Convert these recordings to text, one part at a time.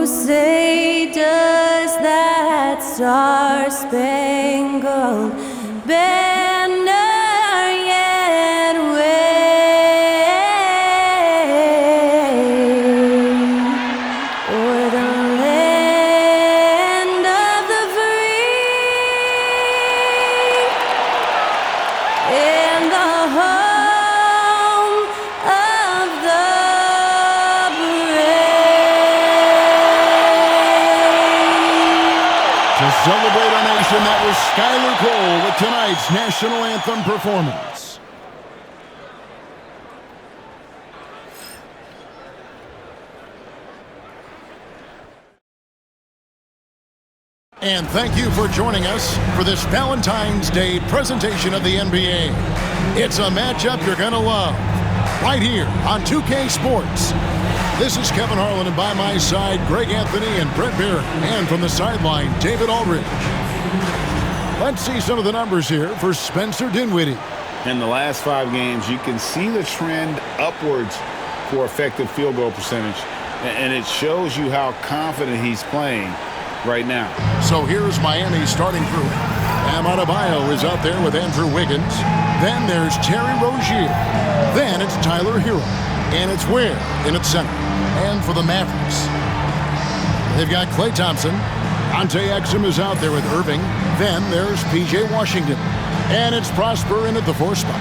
say does that star-spangled banner yet wave o'er the land of the free and the home of the To celebrate our nation, that was Skylar Cole with tonight's national anthem performance. And thank you for joining us for this Valentine's Day presentation of the NBA. It's a matchup you're going to love, right here on 2K Sports. This is Kevin Harlan, and by my side, Greg Anthony and Brent Barrett. And from the sideline, David Aldridge. Let's see some of the numbers here for Spencer Dinwiddie. In the last 5 games, you can see the trend upwards for effective field goal percentage, and it shows you how confident he's playing right now. So here's Miami's starting crew. Bam Adebayo is out there with Andrew Wiggins. Then there's Terry Rozier. Then it's Tyler Hero. And it's Ware in its center. And for the Mavericks, they've got Klay Thompson. Ante Exum is out there with Irving. Then there's P.J. Washington. And it's Prosper in at the 4 spot.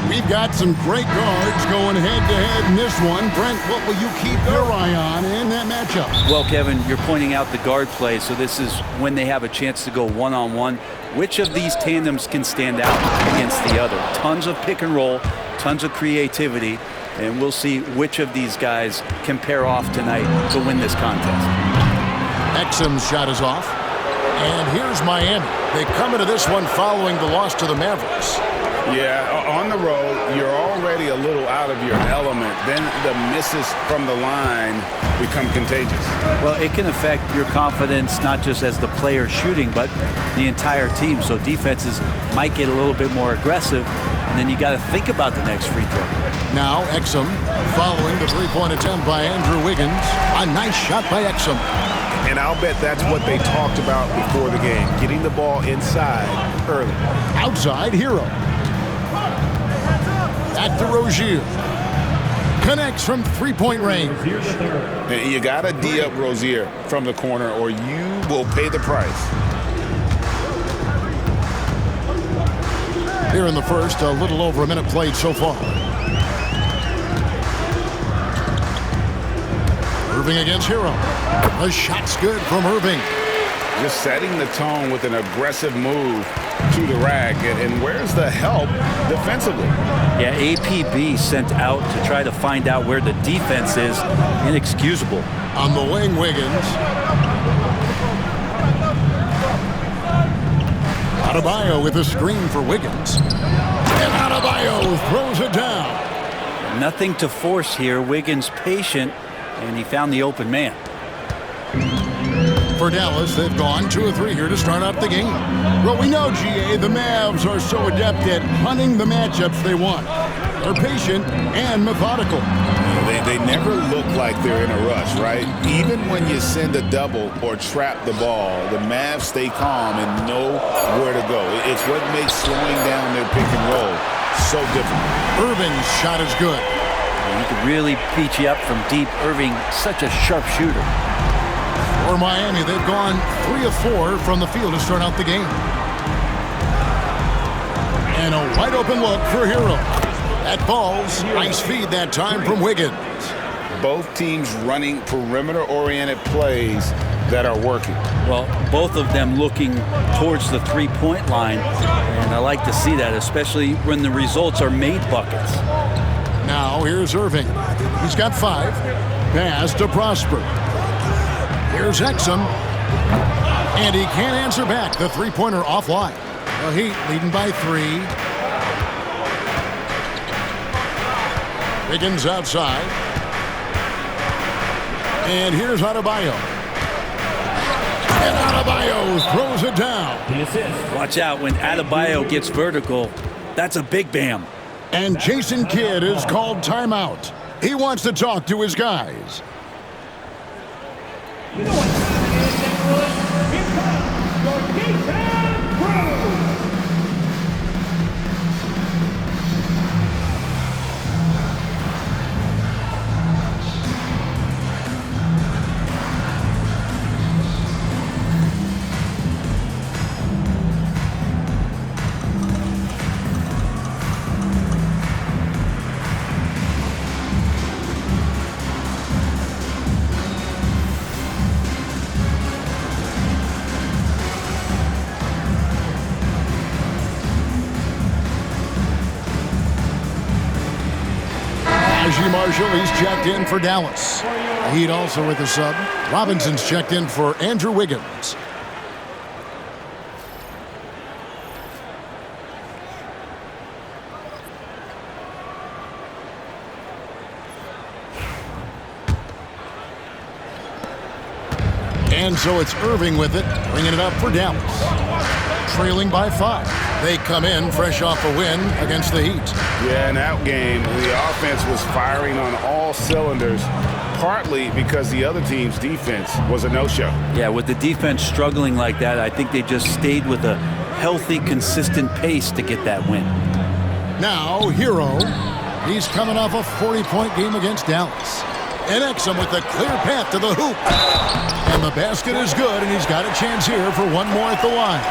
We've got some great guards going head-to-head in this one. Brent, what will you keep your eye on in that matchup? Well, Kevin, you're pointing out the guard play, so this is when they have a chance to go one-on-one. Which of these tandems can stand out against the other? Tons of pick and roll, tons of creativity, and we'll see which of these guys can pair off tonight to win this contest. Exum's shot is off. And here's Miami. They come into this one following the loss to the Mavericks. Yeah, on the road, you're already a little out of your element. Then the misses from the line become contagious. Well, it can affect your confidence not just as the player shooting, but the entire team. So defenses might get a little bit more aggressive, and then you got to think about the next free throw. Now Exum following the three-point attempt by Andrew Wiggins. A nice shot by Exum. And I'll bet that's what they talked about before the game, getting the ball inside early. Outside, Hero. Back to Rozier. Connects from three-point range. And you got to D up Rozier from the corner, or you will pay the price. Here in the first, a little over a minute played so far. Irving against Hero. The shot's good from Irving. Just setting the tone with an aggressive move to the rack. And where's the help defensively? Yeah, APB sent out to try to find out where the defense is. Inexcusable. On the wing, Wiggins. Adebayo with a screen for Wiggins. And Adebayo throws it down. Nothing to force here. Wiggins patient, and he found the open man. For Dallas, they've gone 2 of 3 here to start out the game. Well, we know, GA, the Mavs are so adept at hunting the matchups they want. They're patient and methodical. They never look like they're in a rush, right? Even when you send a double or trap the ball, the Mavs stay calm and know where to go. It's what makes slowing down their pick and roll so difficult. Irving's shot is good. He could really beat you up from deep. Irving, such a sharp shooter. For Miami, they've gone 3 of 4 from the field to start out the game. And a wide open look for Hero. That falls. Nice feed that time from Wiggins. Both teams running perimeter-oriented plays that are working. Well, both of them looking towards the three-point line, and I like to see that, especially when the results are made buckets. Now here's Irving. He's got 5. Pass to Prosper. Here's Exum. And he can't answer back. The three-pointer offline. The Heat leading by 3. Wiggins outside. And here's Adebayo. And Adebayo throws it down. Watch out when Adebayo gets vertical. That's a big bam. And Jason Kidd is called timeout. He wants to talk to his guys. You know what time it is, St. Louis? Here comes your D-Town crew! Najee Marshall, he's checked in for Dallas. Heat also with the sub. Robinson's checked in for Andrew Wiggins. And so it's Irving with it, bringing it up for Dallas. Trailing by 5. They come in fresh off a win against the Heat. Yeah, in that game, the offense was firing on all cylinders, partly because the other team's defense was a no-show. Yeah, with the defense struggling like that, I think they just stayed with a healthy, consistent pace to get that win. Now, Hero. He's coming off a 40-point game against Dallas. And Exum with a clear path to the hoop. And the basket is good, and he's got a chance here for one more at the line.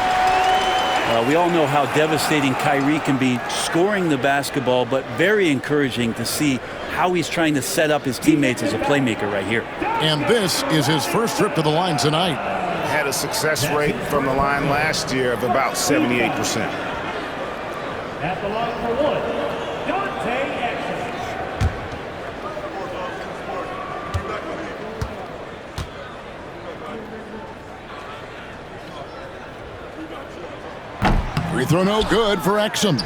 We all know how devastating Kyrie can be scoring the basketball, but very encouraging to see how he's trying to set up his teammates as a playmaker right here. And this is his first trip to the line tonight. Had a success rate from the line last year of about 78%. At the line for one, Dante Exum. Free throw no good for Exum.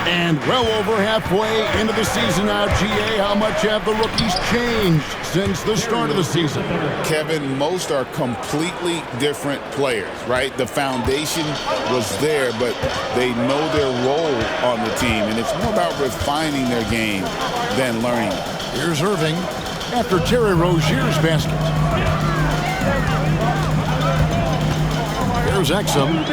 And well over halfway into the season now, GA, how much have the rookies changed since the start of the season? Kevin, most are completely different players, right? The foundation was there, but they know their role on the team, and it's more about refining their game than learning. Here's Irving after Terry Rozier's basket. Here's Exum.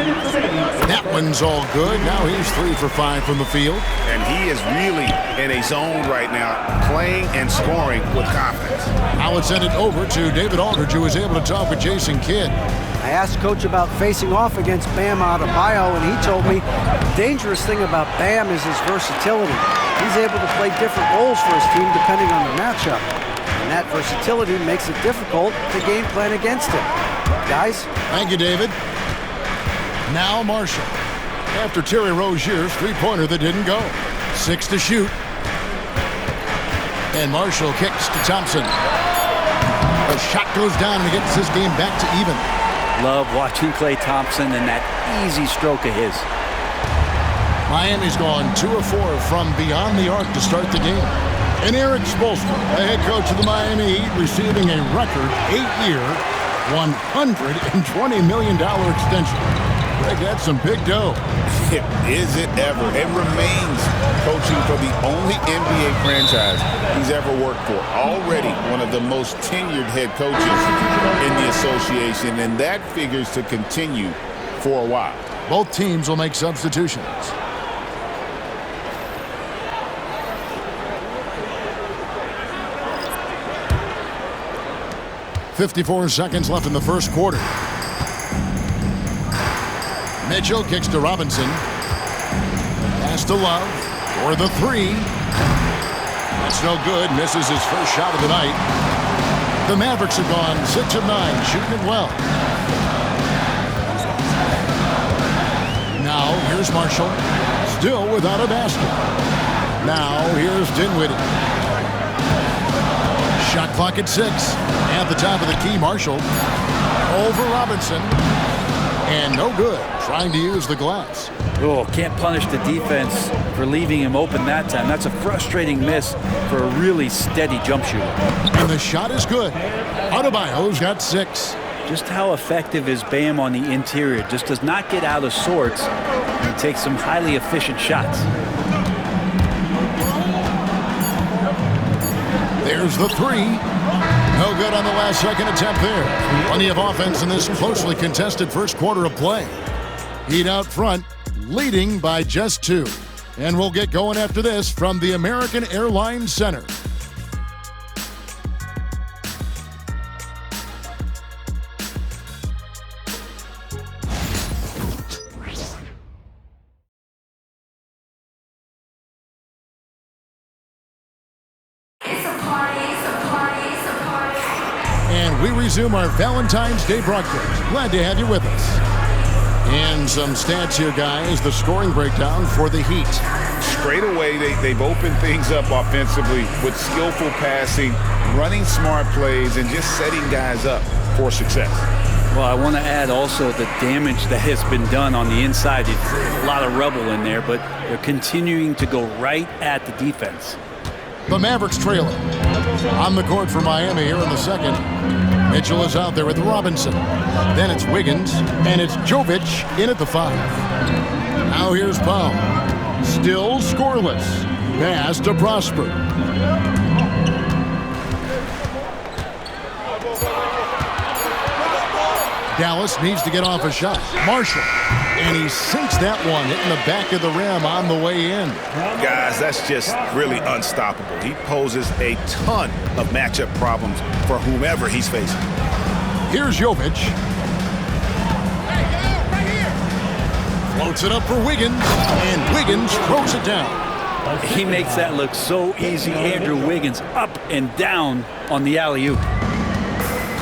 That one's all good. Now he's 3 for 5 from the field. And he is really in a zone right now, playing and scoring with confidence. Now let's send it over to David Aldridge, who was able to talk with Jason Kidd. I asked Coach about facing off against Bam Adebayo, and he told me the dangerous thing about Bam is his versatility. He's able to play different roles for his team depending on the matchup. And that versatility makes it difficult to game plan against him. Guys? Thank you, David. Now Marshall. After Terry Rozier's three-pointer that didn't go. 6 to shoot. And Marshall kicks to Thompson. The shot goes down and he gets his game back to even. Love watching Klay Thompson and that easy stroke of his. Miami's gone 2 of 4 from beyond the arc to start the game. And Eric Spoelstra, the head coach of the Miami Heat, receiving a record 8-year, $120 million extension. Greg, that's some big dough. Is it ever? It remains coaching for the only NBA franchise he's ever worked for. Already one of the most tenured head coaches in the association, and that figures to continue for a while. Both teams will make substitutions. .54 seconds left in the first quarter. Mitchell kicks to Robinson. Pass to Love for the 3. That's no good. Misses his first shot of the night. The Mavericks are gone 6 of 9, shooting it well. Now here's Marshall, still without a basket. Now here's Dinwiddie. Shot clock at 6. At the top of the key, Marshall over Robinson. And no good, trying to use the glass. Oh, can't punish the defense for leaving him open that time. That's a frustrating miss for a really steady jump shooter. And the shot is good. Adebayo's got 6. Just how effective is Bam on the interior? Just does not get out of sorts and takes some highly efficient shots. There's the 3. No good on the last second attempt there. Plenty of offense in this closely contested first quarter of play. Heat out front, leading by just 2. And we'll get going after this from the American Airlines Center. And we resume our Valentine's Day broadcast. Glad to have you with us. And some stats here, guys. The scoring breakdown for the Heat. Straight away, they've opened things up offensively with skillful passing, running smart plays, and just setting guys up for success. Well, I want to add also the damage that has been done on the inside. It's a lot of rubble in there, but they're continuing to go right at the defense. The Mavericks trailing. On the court for Miami here in the second. Mitchell is out there with Robinson. Then it's Wiggins, and it's Jovic in at the 5. Now here's Powell. Still scoreless. Pass to Prosper. Dallas needs to get off a shot. Marshall. And he sinks that one, hitting the back of the rim on the way in. Guys, that's just really unstoppable. He poses a ton of matchup problems for whomever he's facing. Here's Jovic. Floats it up for Wiggins, and Wiggins throws it down. He makes that look so easy. Andrew Wiggins up and down on the alley-oop.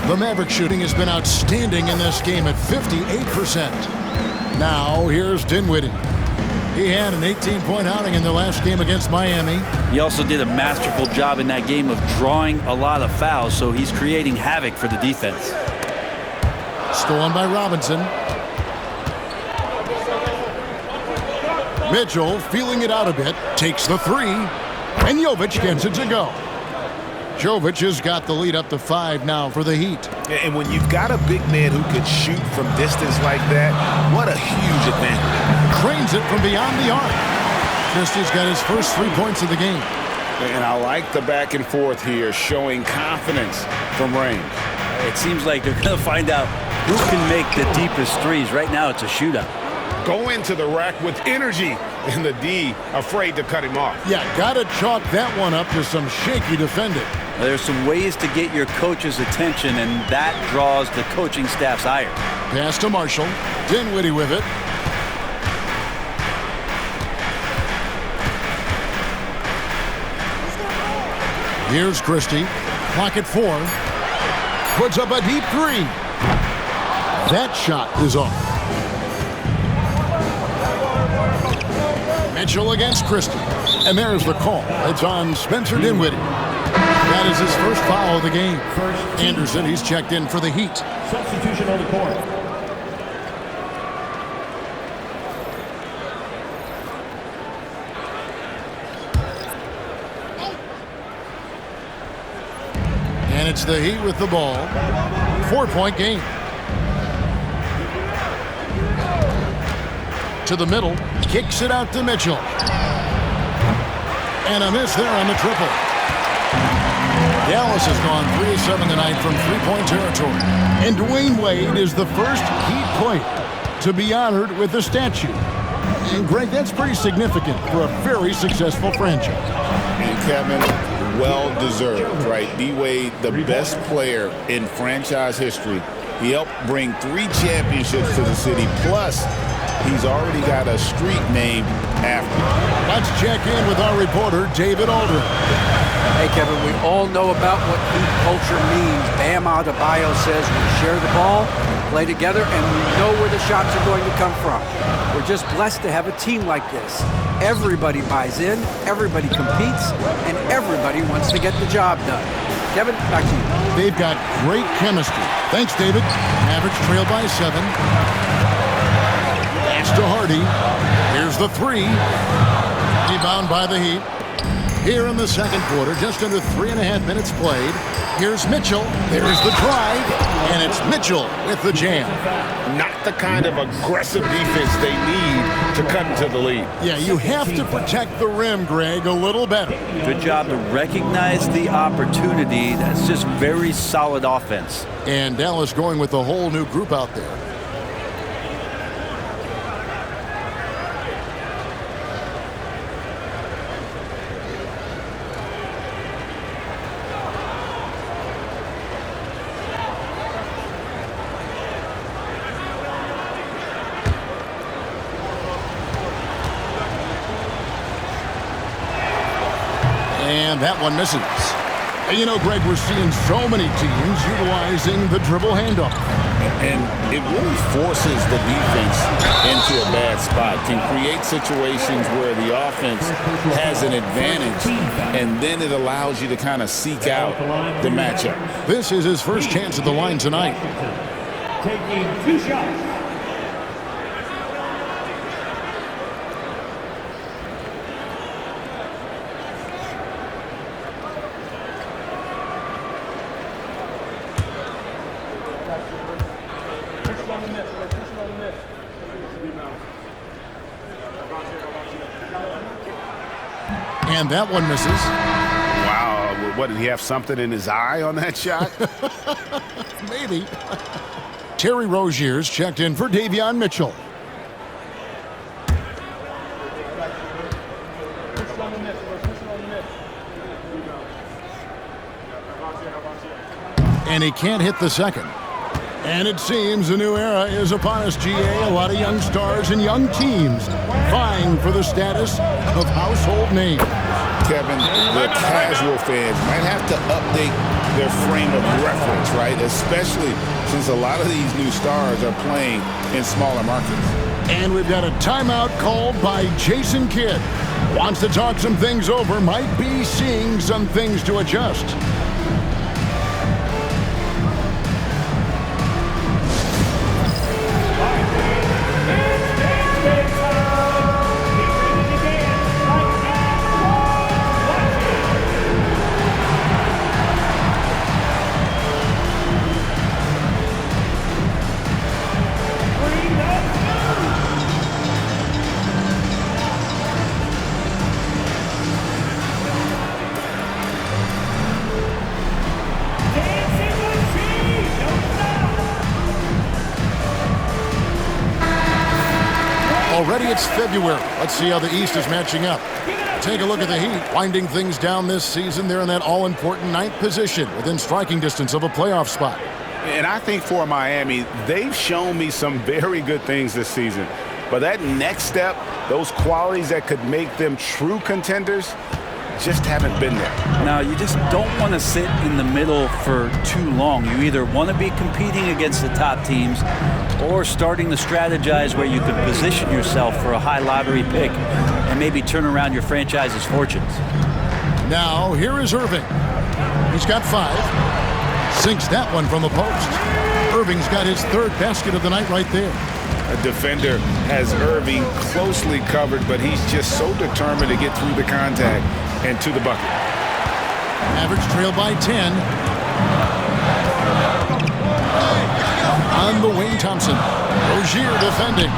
The Maverick shooting has been outstanding in this game at 58%. Now, here's Dinwiddie. He had an 18-point outing in the last game against Miami. He also did a masterful job in that game of drawing a lot of fouls, so he's creating havoc for the defense. Stolen by Robinson. Mitchell, feeling it out a bit, takes the 3, and Jovic gets it to go. Jovic has got the lead up to 5 now for the Heat. And when you've got a big man who can shoot from distance like that, what a huge advantage. Cranes it from beyond the arc. Christie's got his first 3 points of the game. And I like the back and forth here, showing confidence from range. It seems like they're going to find out who can make the deepest threes. Right now, it's a shootout. Go into the rack with energy, and the D afraid to cut him off. Yeah, got to chalk that one up to some shaky defending. There's some ways to get your coach's attention, and that draws the coaching staff's ire. Pass to Marshall. Dinwiddie with it. Here's Christie. Clock at 4. Puts up a deep 3. That shot is off. Mitchell against Christie. And there's the call. It's on Spencer Dinwiddie. That is his first foul of the game. Anderson, he's checked in for the Heat. Substitution on the court. And it's the Heat with the ball. 4-point game. To the middle. Kicks it out to Mitchell. And a miss there on the triple. Dallas has gone 3 of 7 tonight from 3-point territory. And Dwayne Wade is the first Heat player to be honored with a statue. And Greg, that's pretty significant for a very successful franchise. And Kevin, well-deserved, right? D-Wade, the best player in franchise history. He helped bring 3 championships to the city. Plus, he's already got a street named after him. Let's check in with our reporter, David Aldrin. Hey, Kevin, we all know about what Heat culture means. Bam Adebayo says we share the ball, play together, and we know where the shots are going to come from. We're just blessed to have a team like this. Everybody buys in, everybody competes, and everybody wants to get the job done. Kevin, back to you. They've got great chemistry. Thanks, David. Mavericks trail by 7. Pass to Hardy. Here's the 3. Rebound by the Heat. Here in the second quarter, just under 3.5 minutes played. Here's Mitchell. There's the drive. And it's Mitchell with the jam. Not the kind of aggressive defense they need to cut into the lead. Yeah, you have to protect the rim, Greg, a little better. Good job to recognize the opportunity. That's just very solid offense. And Dallas going with a whole new group out there. And that one misses. And you know, Greg, we're seeing so many teams utilizing the dribble handoff. And it really forces the defense into a bad spot, can create situations where the offense has an advantage, and then it allows you to kind of seek out the matchup. This is his first chance at the line tonight. Taking 2 shots. And that one misses. Wow, what, did he have something in his eye on that shot? Maybe. Terry Rozier's checked in for Davion Mitchell. And he can't hit the second. And it seems a new era is upon us, GA. A lot of young stars and young teams vying for the status of household names. Kevin, the casual fans might have to update their frame of reference, right? Especially since a lot of these new stars are playing in smaller markets. And we've got a timeout called by Jason Kidd. Wants to talk some things over, might be seeing some things to adjust. Already it's February. Let's see how the East is matching up. Take a look at the Heat, winding things down this season. They're in that all-important 9th position within striking distance of a playoff spot. And I think for Miami, they've shown me some very good things this season. But that next step, those qualities that could make them true contenders, just haven't been there. Now, you just don't want to sit in the middle for too long. You either want to be competing against the top teams or starting to strategize where you can position yourself for a high lottery pick and maybe turn around your franchise's fortunes. Now, here is Irving. He's got 5. Sinks that one from the post. Irving's got his 3rd basket of the night right there. A defender has Irving closely covered, but he's just so determined to get through the contact and to the bucket. Mavericks trail by 10. On the wing, Thompson. Rozier defending.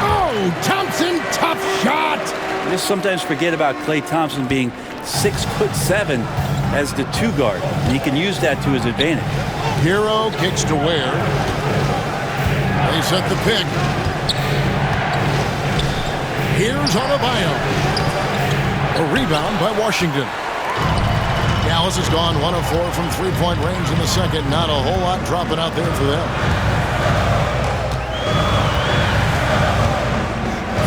Oh, Thompson, tough shot. You just sometimes forget about Klay Thompson being 6'7" as the 2 guard. And he can use that to his advantage. Hero kicks to Ware. They set the pick. Here's Adebayo. A rebound by Washington. Dallas has gone 1 of 4 from three-point range in the second. Not a whole lot dropping out there for them.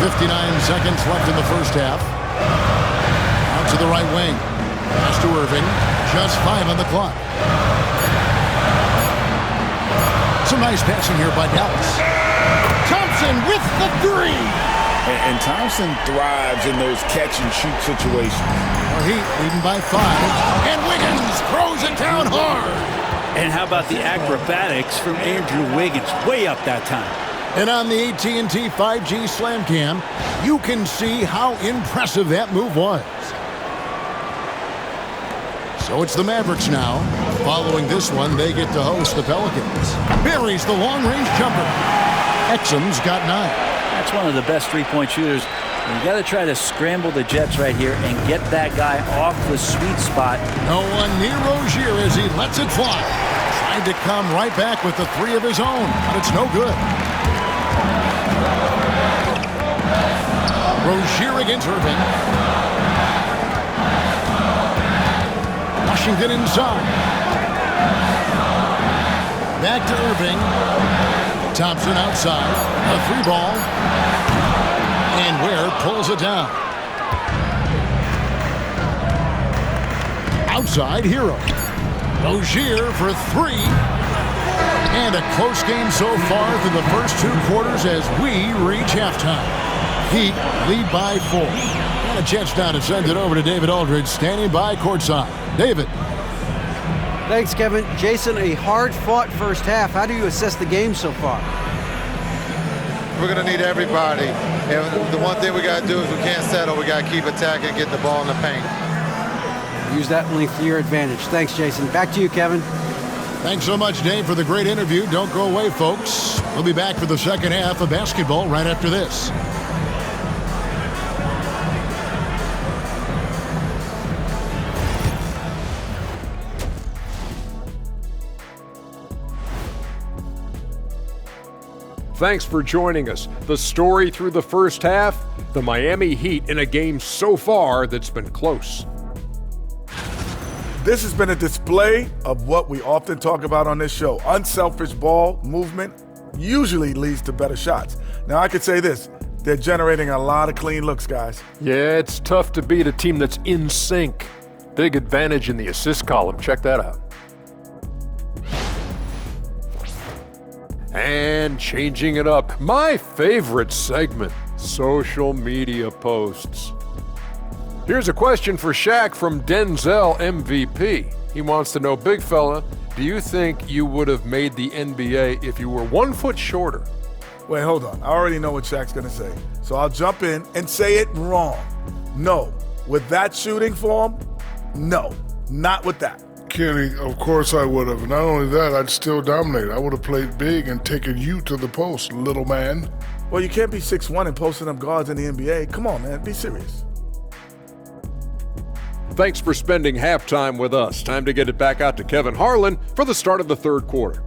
59 seconds left in the first half. Out to the right wing. Pass to Irving. Just 5 on the clock. Some nice passing here by Dallas. Thompson with the 3. And Thompson thrives in those catch-and-shoot situations. Heat leading by 5. And Wiggins throws it down hard. And how about the acrobatics from Andrew Wiggins? Way up that time. And on the AT&T 5G Slam Cam, you can see how impressive that move was. So it's the Mavericks now. Following this one, they get to host the Pelicans. Buries the long-range jumper. Exum's got 9. That's one of the best three-point shooters. And you got to try to scramble the Jets right here and get that guy off the sweet spot. No one near Rozier as he lets it fly. Trying to come right back with the 3 of his own, but it's no good. Rozier against Irving. Washington inside. Back to Irving. Thompson outside. A 3-ball. And Ware pulls it down. Outside, Hero. Rozier for 3. And a close game so far through the first 2 quarters as we reach halftime. Heat lead by 4. And a chance now to send it over to David Aldridge, standing by courtside. David. Thanks, Kevin. Jason, a hard-fought first half. How do you assess the game so far? We're going to need everybody. And the one thing we got to do is we can't settle. We got to keep attacking, getting the ball in the paint. Use that length to your advantage. Thanks, Jason. Back to you, Kevin. Thanks so much, Dave, for the great interview. Don't go away, folks. We'll be back for the second half of basketball right after this. Thanks for joining us. The story through the first half, the Miami Heat in a game so far that's been close. This has been a display of what we often talk about on this show. Unselfish ball movement usually leads to better shots. Now, I could say this. They're generating a lot of clean looks, guys. Yeah, it's tough to beat a team that's in sync. Big advantage in the assist column. Check that out. And changing it up, my favorite segment, social media posts. Here's a question for Shaq from Denzel MVP. He wants to know, big fella, do you think you would have made the NBA if you were 1 foot shorter? Wait, hold on. I already know what Shaq's going to say. So I'll jump in and say it wrong. No. With that shooting form, no. Not with that. Kenny, of course I would have. Not only that, I'd still dominate. I would have played big and taken you to the post, little man. Well, you can't be 6'1" and posting up guards in the NBA. Come on, man. Be serious. Thanks for spending halftime with us. Time to get it back out to Kevin Harlan for the start of the third quarter.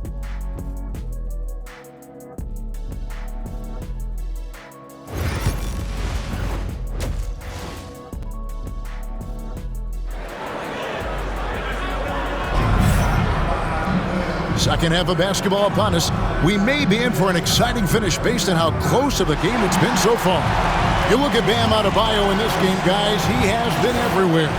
Second half of basketball upon us. We may be in for an exciting finish based on how close of a game it's been so far. You look at Bam Adebayo in this game, guys. He has been everywhere.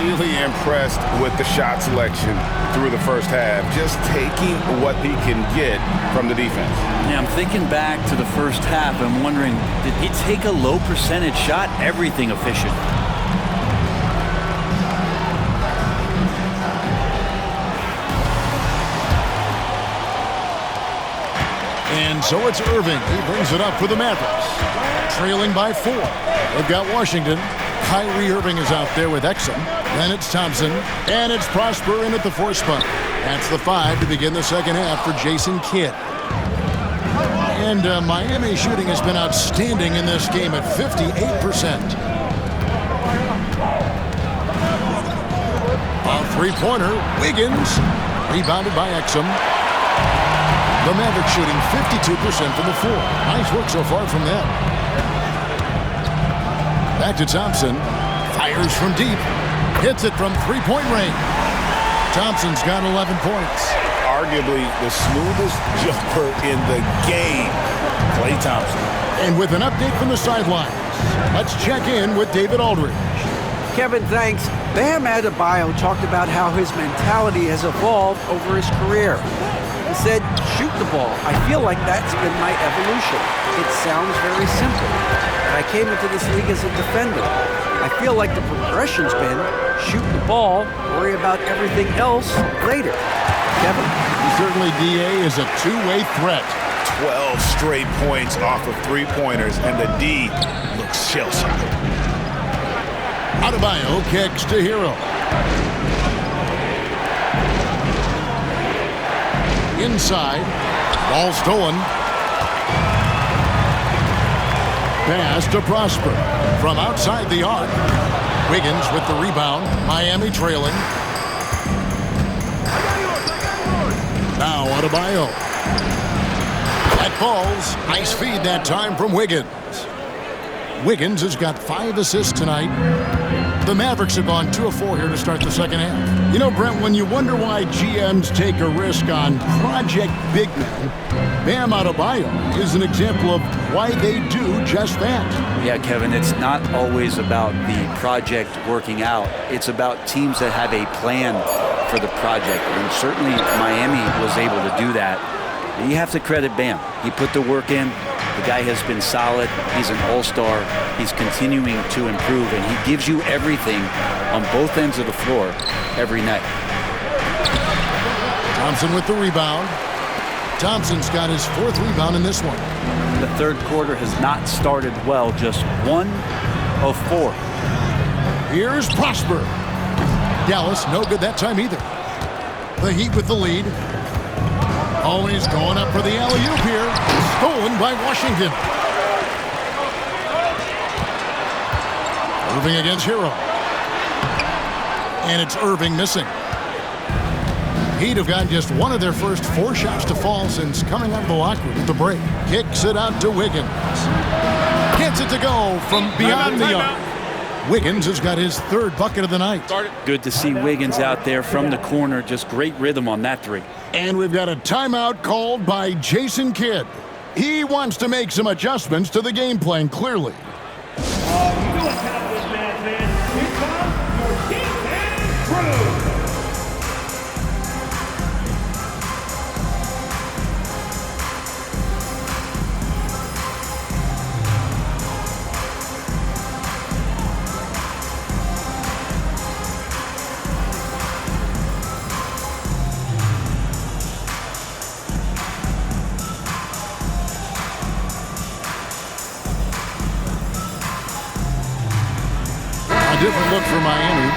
Really impressed with the shot selection through the first half. Just taking what he can get from the defense. Yeah, I'm thinking back to the first half. I'm wondering, did he take a low percentage shot? Everything efficient. And so it's Irving. He brings it up for the Mavericks. Trailing by 4. They've got Washington. Kyrie Irving is out there with Exum. Then it's Thompson. And it's Prosper in at the 4 spot. That's the 5 to begin the second half for Jason Kidd. And Miami shooting has been outstanding in this game at 58%. A three-pointer. Wiggins. Rebounded by Exum. The Mavericks shooting 52% from the floor. Nice work so far from them. Back to Thompson. Fires from deep. Hits it from three-point range. Thompson's got 11 points. Arguably the smoothest jumper in the game, Klay Thompson. And with an update from the sidelines, let's check in with David Aldridge. Kevin, thanks. Bam Adebayo talked about how his mentality has evolved over his career. He said, shoot the ball. I feel like that's been my evolution. It sounds very simple. But I came into this league as a defender. I feel like the progression's been shoot the ball, worry about everything else later. Kevin? Certainly, DA is a two-way threat. 12 straight points off of three-pointers, and the D looks shell-shocked. Adebayo kicks to Hero. Inside. Ball stolen. Pass to Prosper. From outside the arc. Wiggins with the rebound. Miami trailing. Now Adebayo. That falls. Nice feed that time from Wiggins. Wiggins has got 5 assists tonight. The Mavericks have gone 2 of 4 here to start the second half. You know, Brent, when you wonder why GMs take a risk on project big men, Bam Adebayo is an example of why they do just that. Yeah, Kevin, it's not always about the project working out. It's about teams that have a plan for the project, and certainly Miami was able to do that. You have to credit Bam. He put the work in. The guy has been solid. He's an all-star. He's continuing to improve, and he gives you everything on both ends of the floor every night. Thompson with the rebound. Thompson's got his 4th rebound in this one. The third quarter has not started well, just 1 of 4. Here's Prosper. Dallas, no good that time either. The Heat with the lead. Always going up for the alley-oop here. Stolen by Washington. Irving against Hero. And it's Irving missing. Heat have gotten just one of their first 4 shots to fall since coming out of the locker room at the break. Kicks it out to Wiggins. Gets it to go from beyond the arc. Wiggins has got his 3rd bucket of the night. Good to see Wiggins out there from the corner. Just great rhythm on that 3. And we've got a timeout called by Jason Kidd. He wants to make some adjustments to the game plan, clearly. You know what happened, man. Here comes your King and Crew. Different look for Miami.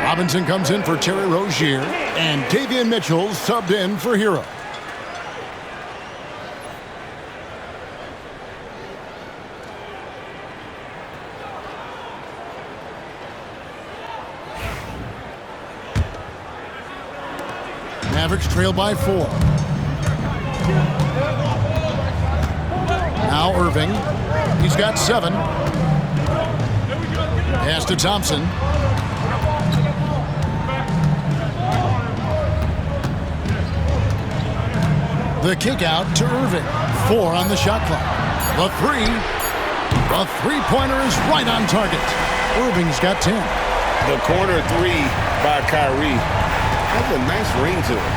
Robinson comes in for Terry Rozier, and Davion Mitchell subbed in for Hero. Mavericks trail by 4. Now Irving. He's got 7. Pass to Thompson. The kick out to Irving. 4 on the shot clock. The 3. The three-pointer is right on target. Irving's got 10. The corner 3 by Kyrie has a nice ring to it.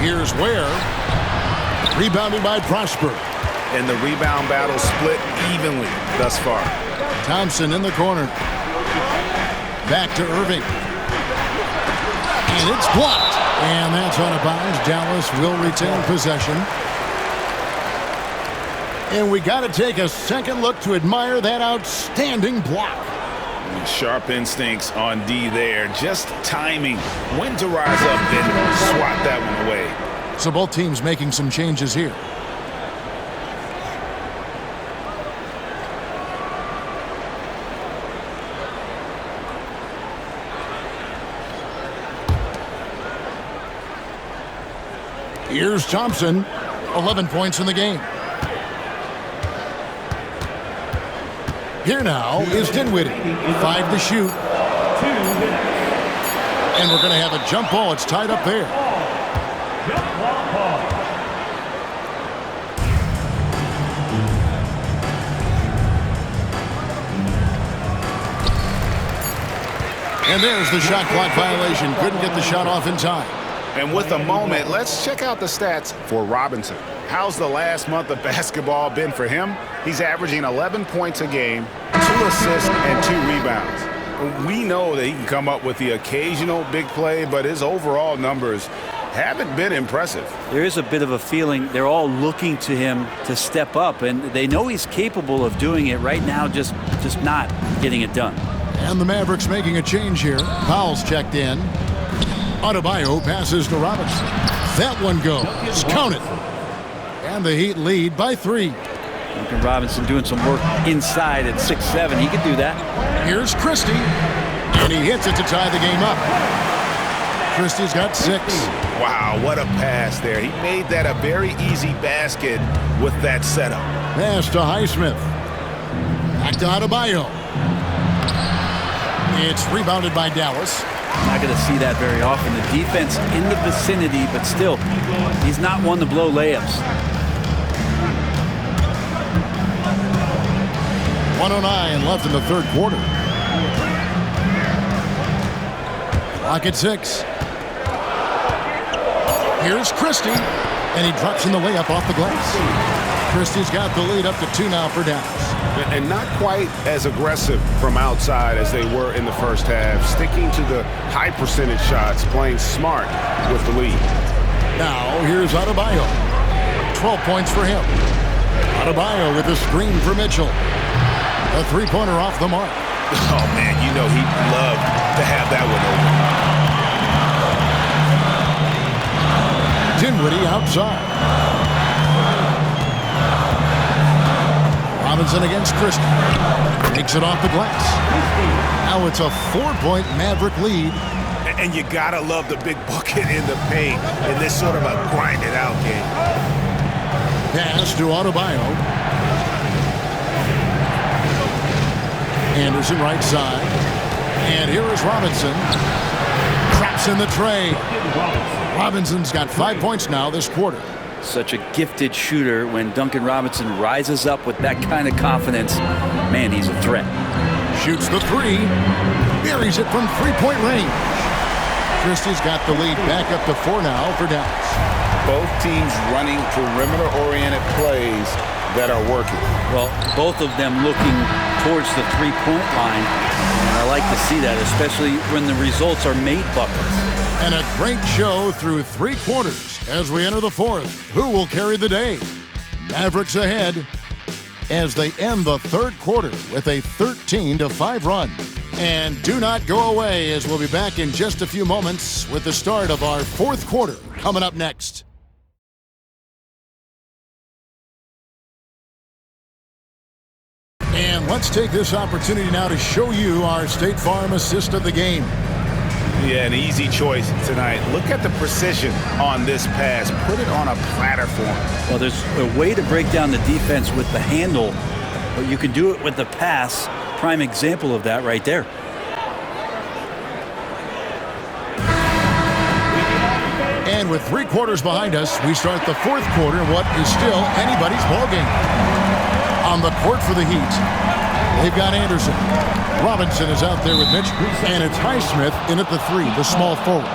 Here's Ware. Rebounded by Prosper. And the rebound battle split evenly thus far. Thompson in the corner. Back to Irving. And it's blocked. And that's out of bounds. Dallas will retain possession. And we got to take a second look to admire that outstanding block. Sharp instincts on D there. Just timing when to rise up and swat that one away. So both teams making some changes here. Here's Thompson, 11 points in the game. Here now is Dinwiddie, 5 to shoot. And we're going to have a jump ball. It's tied up there. And there's the shot clock violation. Couldn't get the shot off in time. And with a moment, let's check out the stats for Robinson. How's the last month of basketball been for him? He's averaging 11 points a game, 2 assists, and 2 rebounds. We know that he can come up with the occasional big play, but his overall numbers haven't been impressive. There is a bit of a feeling they're all looking to him to step up, and they know he's capable of doing it right now, just not getting it done. And the Mavericks making a change here. Powell's checked in. Adebayo passes to Robinson. That one goes. Count it. And the Heat lead by 3. Duncan Robinson doing some work inside at 6'7". He could do that. Here's Christie. And he hits it to tie the game up. Christie's got 6. Wow, what a pass there. He made that a very easy basket with that setup. Pass to Highsmith. Back to Adebayo. It's rebounded by Dallas. Not going to see that very often. The defense in the vicinity, but still, he's not one to blow layups. 1:09 left in the third quarter. Clock at 6. Here's Christie, and he drops in the layup off the glass. Christie's got the lead up to 2 now for Dallas. And not quite as aggressive from outside as they were in the first half, sticking to the high percentage shots, playing smart with the lead. Now here's Adebayo. 12 points for him. Adebayo with a screen for Mitchell. A three-pointer off the mark. Oh, man, you know he'd love to have that one open. Dinwiddie outside. Robinson against Christie. Takes it off the glass. Now it's a 4-point Maverick lead. And you gotta love the big bucket in the paint in this sort of a grind-it-out game. Pass to Adebayo. Anderson right side. And here is Robinson. Traps in the tray. Robinson's got 5 points now this quarter. Such a gifted shooter. When Duncan Robinson rises up with that kind of confidence, man, he's a threat. Shoots the 3. Buries it from three-point range. Christie's got the lead back up to 4 now for Dallas. Both teams running perimeter-oriented plays that are working. Well, both of them looking towards the three-point line. And I like to see that, especially when the results are made buckets. And a great show through 3 quarters as we enter the 4th. Who will carry the day? Mavericks ahead as they end the third quarter with a 13-5 run. And do not go away, as we'll be back in just a few moments with the start of our 4th quarter coming up next. And let's take this opportunity now to show you our State Farm assist of the game. Yeah, an easy choice tonight. Look at the precision on this pass. Put it on a platter for him. Well, there's a way to break down the defense with the handle, but you can do it with the pass. Prime example of that right there. And with 3 quarters behind us, we start the 4th quarter in what is still anybody's ballgame. On the court for the Heat, they've got Anderson. Robinson is out there with Mitch, and it's Highsmith in at the 3, the small forward.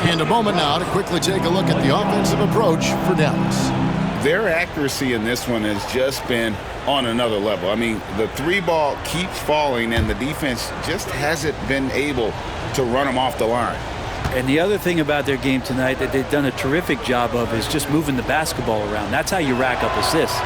And a moment now to quickly take a look at the offensive approach for Dallas. Their accuracy in this one has just been on another level. I mean, the 3 ball keeps falling, and the defense just hasn't been able to run them off the line. And the other thing about their game tonight that they've done a terrific job of is just moving the basketball around. That's how you rack up assists.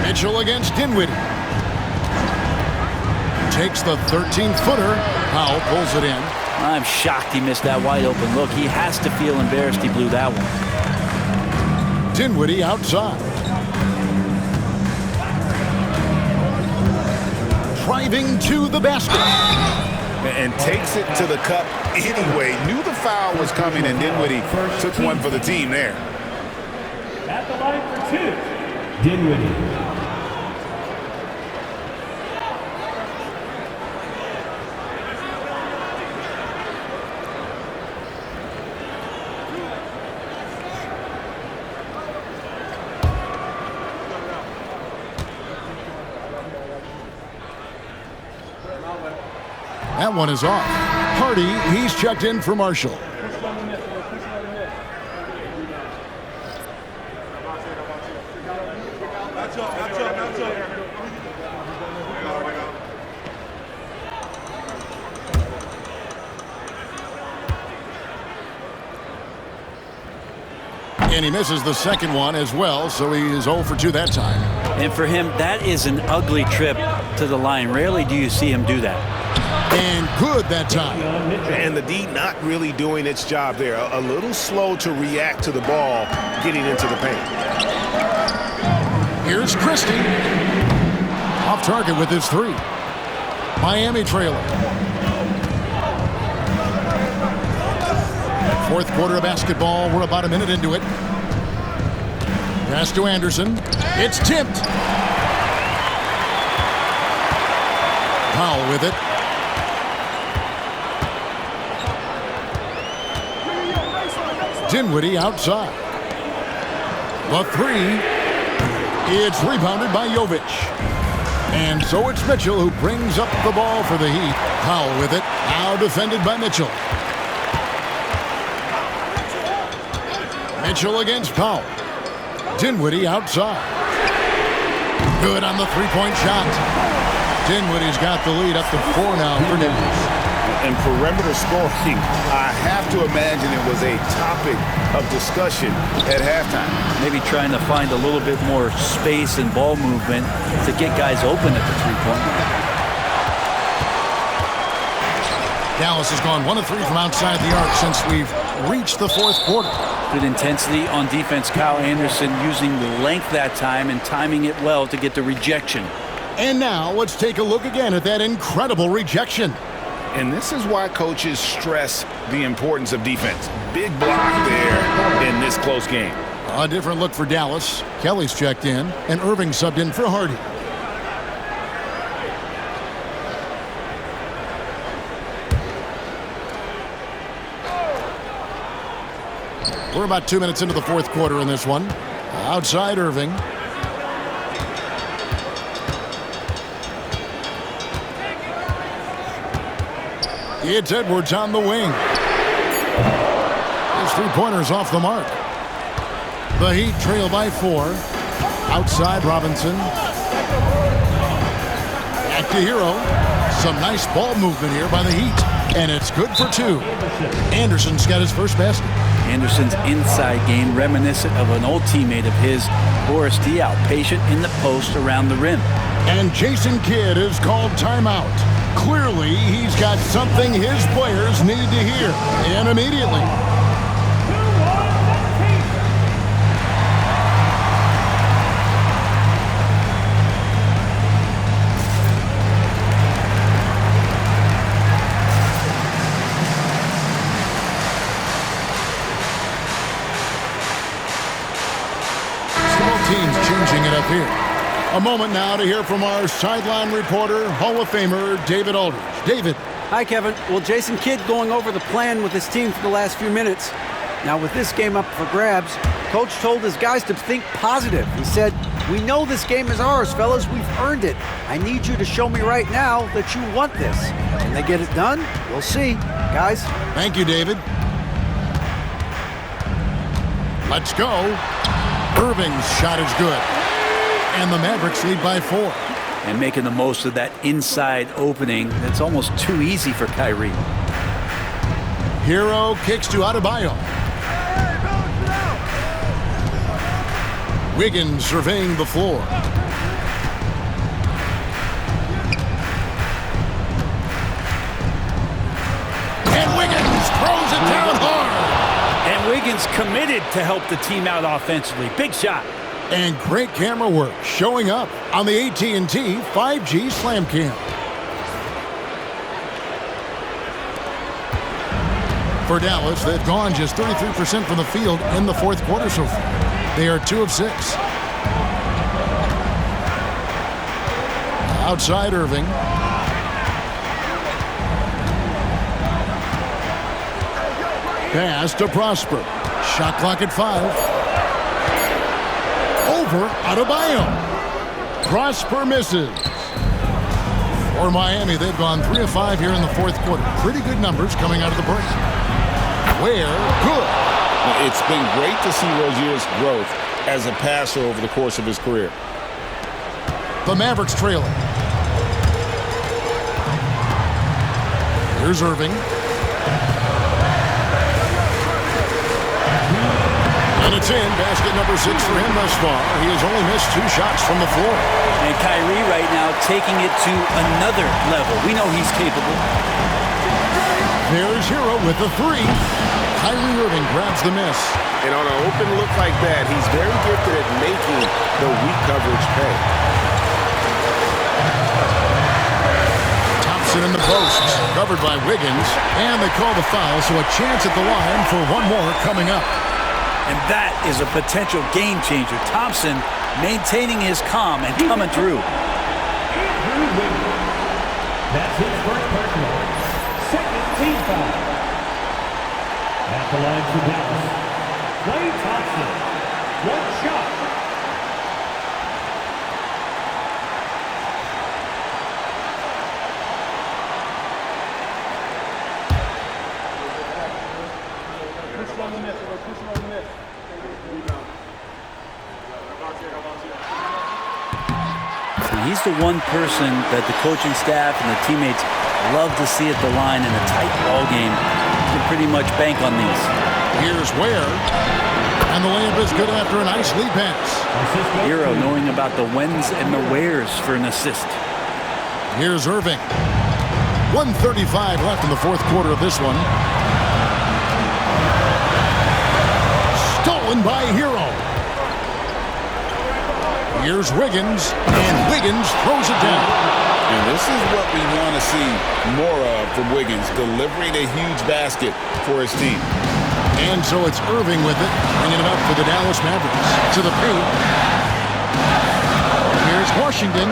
Mitchell against Dinwiddie. Takes the 13-footer. Powell pulls it in. I'm shocked he missed that wide open look. He has to feel embarrassed he blew that one. Dinwiddie outside. Driving to the basket. And takes it to the cup anyway. Knew the foul was coming, and Dinwiddie took one for the team there. At the line for 2, Dinwiddie. That one is off. Hardy, he's checked in for Marshall. And he misses the second one as well, so he is 0 for 2 that time. And for him, that is an ugly trip to the line. Rarely do you see him do that. And good that time. And the D not really doing its job there. A little slow to react to the ball getting into the paint. Here's Christie. Off target with his 3. Miami trailing. Fourth quarter of basketball. We're about a minute into it. Pass to Anderson. It's tipped. Powell with it. Dinwiddie outside. The 3. It's rebounded by Jovic. And so it's Mitchell who brings up the ball for the Heat. Powell with it. Now defended by Mitchell. Mitchell against Powell. Dinwiddie outside. Good on the three-point shot. Dinwiddie's got the lead up to 4 now for Denver. And perimeter scoring, I have to imagine it was a topic of discussion at halftime. Maybe trying to find a little bit more space and ball movement to get guys open at the three-point line. Dallas has gone 1 of 3 from outside the arc since we've reached the fourth quarter. Good intensity on defense. Kyle Anderson using the length that time and timing it well to get the rejection. And now let's take a look again at that incredible rejection. And this is why coaches stress the importance of defense. Big block there in this close game. A different look for Dallas. Kelly's checked in, and Irving subbed in for Hardy. We're about 2 minutes into the fourth quarter in this one. Outside Irving. It's Edwards on the wing. His three-pointer's off the mark. The Heat trail by 4. Outside Robinson. Back to Hero. Some nice ball movement here by the Heat. And it's good for 2. Anderson's got his first basket. Anderson's inside game reminiscent of an old teammate of his, Boris Diaw, patient in the post around the rim. And Jason Kidd is called timeout. Clearly, he's got something his players need to hear, and immediately. Teams changing it up here. A moment now to hear from our sideline reporter, Hall of Famer David Aldridge. David. Hi, Kevin. Well, Jason Kidd going over the plan with his team for the last few minutes. Now, with this game up for grabs, Coach told his guys to think positive. He said, "We know this game is ours, fellas. We've earned it. I need you to show me right now that you want this. Can they get it done? We'll see. Guys." Thank you, David. Let's go. Irving's shot is good. And the Mavericks lead by 4. And making the most of that inside opening. That's almost too easy for Kyrie. Hero kicks to Adebayo. Wiggins surveying the floor. And Wiggins throws it down hard. And Wiggins committed to help the team out offensively. Big shot. And great camera work showing up on the AT&T 5G Slam Cam. For Dallas, they've gone just 33% from the field in the fourth quarter so far. They are 2 of 6. Outside Irving. Pass to Prosper. Shot clock at 5. Over Adebayo. Prosper misses. For Miami, they've gone 3 of 5 here in the fourth quarter. Pretty good numbers coming out of the break. Where good. It's been great to see Rozier's growth as a passer over the course of his career. The Mavericks trailing. Here's Irving. And it's in. Basket number 6 for him thus far. He has only missed 2 shots from the floor. And Kyrie right now taking it to another level. We know he's capable. There's Hero with the 3. Kyrie Irving grabs the miss. And on an open look like that, he's very gifted at making the weak coverage pay. Thompson in the post, covered by Wiggins. And they call the foul, so a chance at the line for one more coming up. And that is a potential game changer. Thompson maintaining his calm and coming through. Andrew Wiggins. That's his first personal. Second team foul. At the line for Dallas, Klay Thompson. 1 shot. He's the one person that the coaching staff and the teammates love to see at the line in a tight ball game. You can pretty much bank on these. Here's Ware. And the layup is good after a nice lead pass. Hero knowing about the whens and the wheres for an assist. Here's Irving. 1:35 left in the 4th quarter of this one. Stolen by Hero. Here's Wiggins, and Wiggins throws it down. And this is what we want to see more of from Wiggins, delivering a huge basket for his team. And so it's Irving with it, bringing it up for the Dallas Mavericks. To the paint. Here's Washington.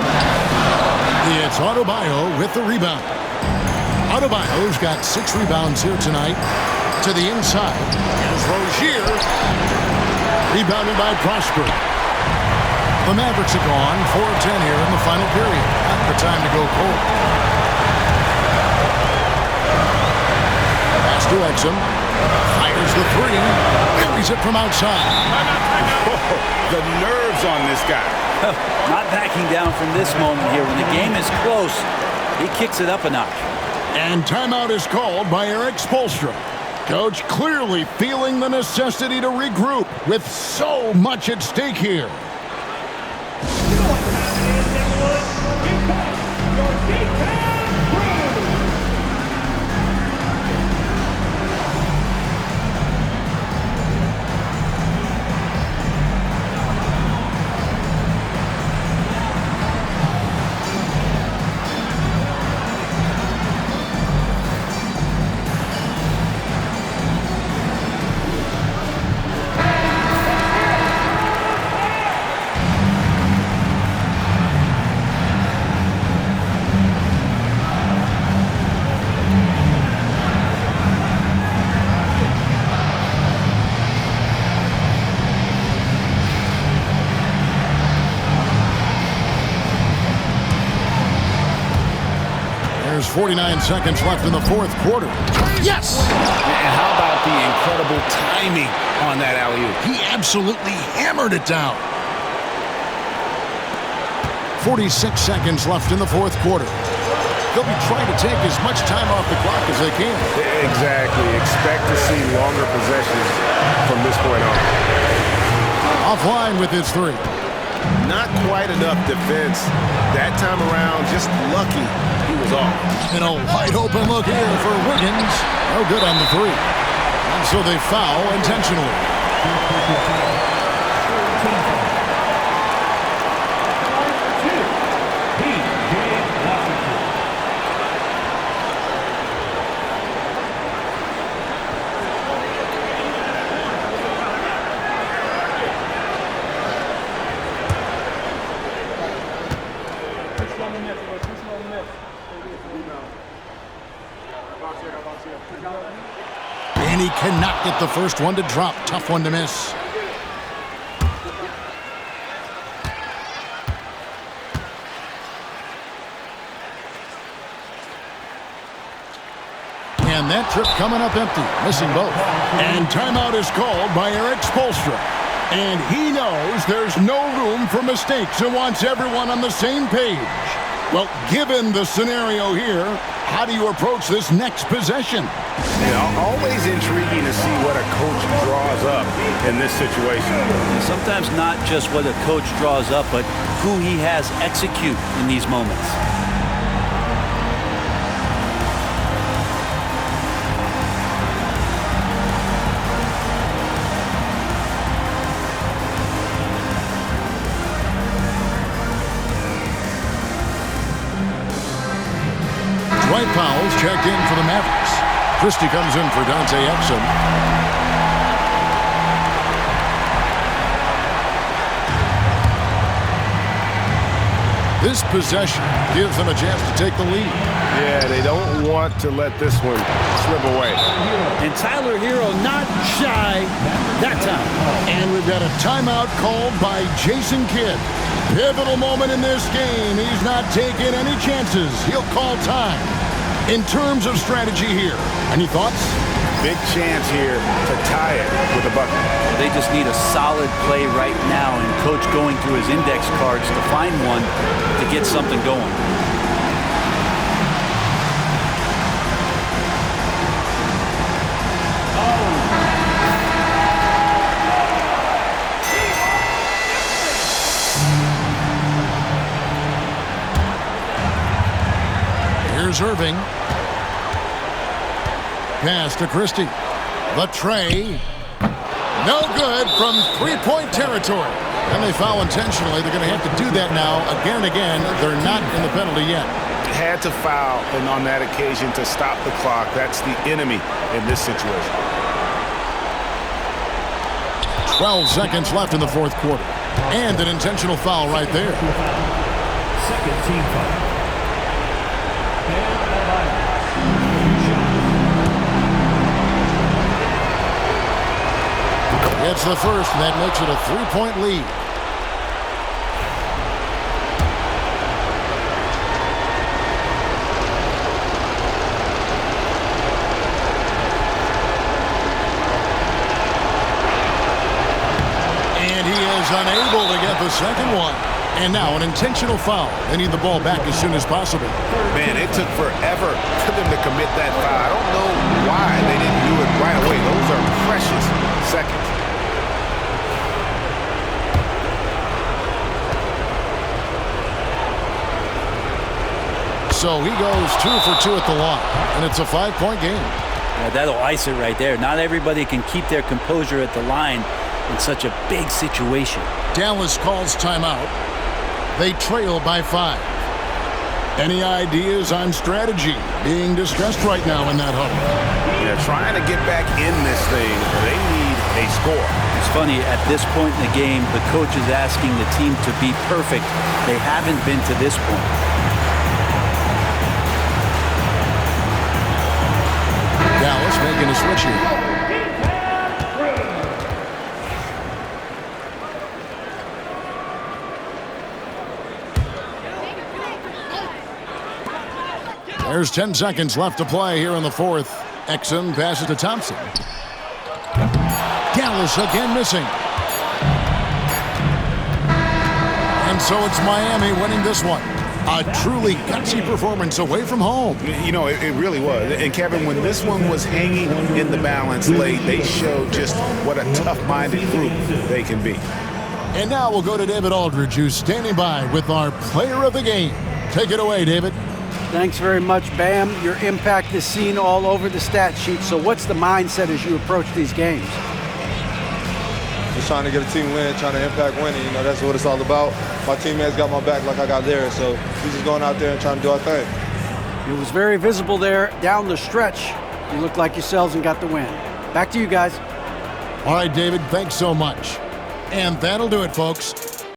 It's Adebayo with the rebound. Adebayo's got 6 rebounds here tonight. To the inside. Here's Rozier. Rebounded by Prosper. The Mavericks are gone 4 of 10 here in the final period. Not the time to go cold. Pass to Exum. Fires the 3. Carries it from outside. The nerves on this guy. Not backing down from this moment here. When the game is close, he kicks it up a notch. And timeout is called by Eric Spoelstra. Coach clearly feeling the necessity to regroup with so much at stake here. There's 49 seconds left in the 4th quarter. Yes! And how about the incredible timing on that alley-oop? He absolutely hammered it down. 46 seconds left in the 4th quarter. They'll be trying to take as much time off the clock as they can. Exactly. Expect to see longer possessions from this point on. Offline with his 3. Not quite enough defense that time around. Just lucky he was off. And a wide open look here for Wiggins. No good on the 3. And so they foul intentionally. And he cannot get the first one to drop. Tough one to miss. And that trip coming up empty, missing both. And timeout is called by Eric Spoelstra. And he knows there's no room for mistakes and wants everyone on the same page. Well, given the scenario here, how do you approach this next possession? Always intriguing to see what a coach draws up in this situation. Sometimes not just what a coach draws up, but who he has execute in these moments. Dwight Powell's checked in for the Mavericks. Christie comes in for Dante Exum. This possession gives them a chance to take the lead. Yeah, they don't want to let this one slip away. And Tyler Hero not shy that time. And we've got a timeout called by Jason Kidd. Pivotal moment in this game. He's not taking any chances. He'll call time. In terms of strategy here, any thoughts? Big chance here to tie it with a bucket. They just need a solid play right now, and coach going through his index cards to find one to get something going. Here's Irving. Pass to Christie. The tray. No good from three-point territory. And they foul intentionally. They're going to have to do that now again and again. They're not in the penalty yet. Had to foul, and on that occasion to stop the clock. That's the enemy in this situation. 12 seconds left in the fourth quarter. And an intentional foul right there. Second team foul. It's the first, and that makes it a three-point lead. And he is unable to get the second one. And now an intentional foul. They need the ball back as soon as possible. Man, it took forever for them to commit that foul. I don't know why they didn't do it right away. Those are precious seconds. So he goes 2 for 2 at the line, and it's a 5-point game. Yeah, that'll ice it right there. Not everybody can keep their composure at the line in such a big situation. Dallas calls timeout. They trail by 5. Any ideas on strategy? Being discussed right now in that huddle. Yeah, trying to get back in this thing. They need a score. It's funny, at this point in the game, the coach is asking the team to be perfect. They haven't been to this point. Dallas making a switch here. There's 10 seconds left to play here in the fourth. Exum passes to Thompson. Dallas again missing. And so it's Miami winning this one. A truly gutsy performance away from home. You know, it really was. And Kevin, when this one was hanging in the balance late, they showed just what a tough-minded group they can be. And now we'll go to David Aldridge, who's standing by with our player of the game. Take it away, David. Thanks very much, Bam. Your impact is seen all over the stat sheet. So what's the mindset as you approach these games? Just trying to get a team win, trying to impact winning. You know, that's what it's all about. My teammates got my back like I got theirs. So we're just going out there and trying to do our thing. It was very visible there down the stretch. You looked like yourselves and got the win. Back to you guys. All right, David, thanks so much. And that'll do it, folks.